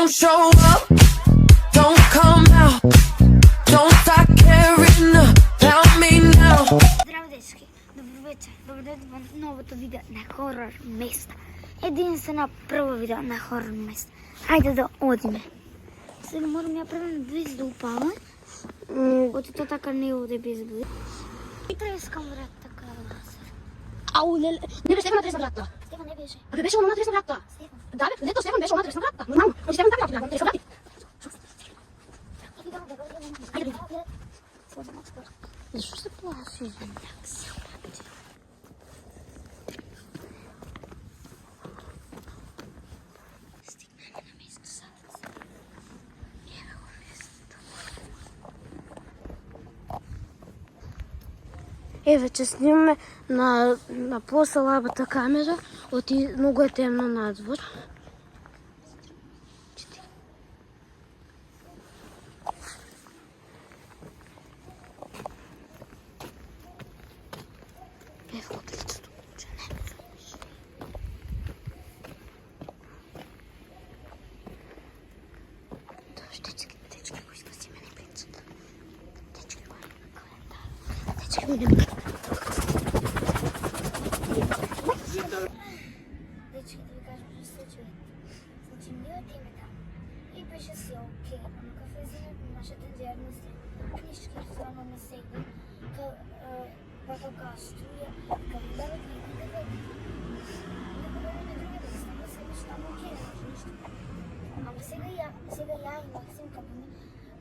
Don't show up, don't come out, don't start caring about me now. Здраво, дечки! Добър вечер! Добре дойдете в новото видео на хорър места. Единствена първа видео на хорър места. Хайде да одиме. Сега морам я правим близо да упава. От то така не оде без близо. И трескам врат така да се. Ау, не беше Стефан адрес на вратата. Стефан не беше. Абе беше он адрес на вратата. Стефан. Да, бе, не то Стефан беше он адрес на вратата. Нормално. Но Стефан така адрес на вратата. Защо се плаши? Стигнахме на место садъци. Ева го местото. Вече снимаме на по-слабата камера, много е темно надвор. Ево от лицето, че не ме върнеш. Течки го иска си мене прицата. Течки го е на календар. Течки го не ме. Дечки да ви кажа, че се чуе. Значи ние отиме там. И беше си окей. Ама кафезина нашата дярност е книжки рисувана на сега. Вака кастуя. Календарът ни не веди. Не говорим на други места. Не се беше там окей. Нищо. Ама сега я и Максим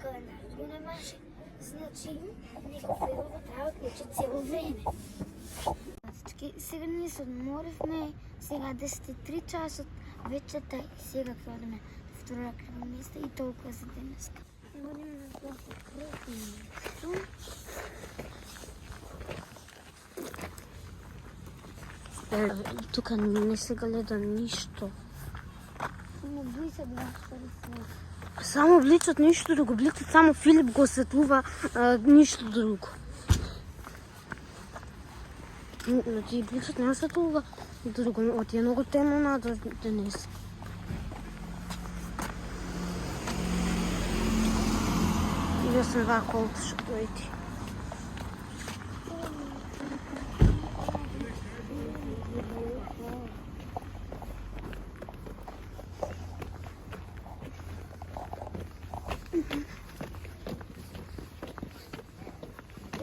календарът го нямаше. Значи Никоферова трябва да учи цяло време. Сега ние се отморихме, сега 10:03 часа от вечерта и сега ходим втора кръвна места и толкова за днеска. Ходим на плохо кръвно место. Тук не се гледа нищо. Но близо два рисува. Само бличат нищо друго. Бличат само Филип го осветлува, нищо друго. Ти бличат не осветлува друго. Ти е много темно надо днес. И да съм това колко ще дойти.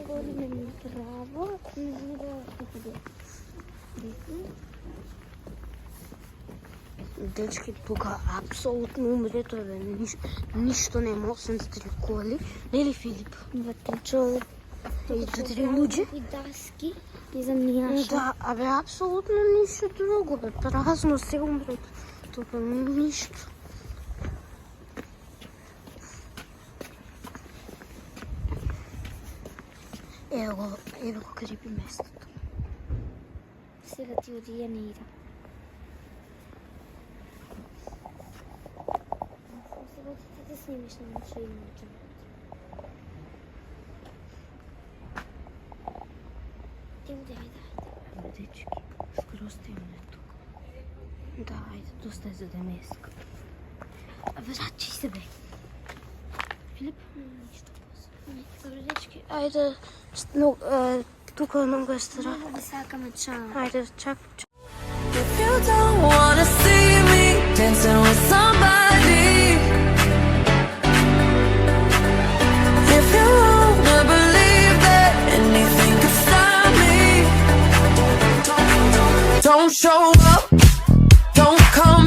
Ходим направо, не знам да ходи. Дечки, тук абсолютно умрето, нищо не може да се коли. Не ли, Филип? Вътре И четири луѓе. и даски и заминаша. Да, абе, абсолютно нищо друго, бе. Празно се умрето. Тук нищо. Ево го крипи местото. Сега ти оди я не идам. Сега ти да снимеш на машината. Ти оди, айде. Дечки, скоро стигаме тук. Да, айде, доста е за днеска. Врачи се, бе. Филип? Нищо Добре, дечки, айде, тук много е страх. много висока начала. Айде, чак. If you don't wanna see me dancing with somebody, if you wanna believe that anything could stop me, don't show up, don't come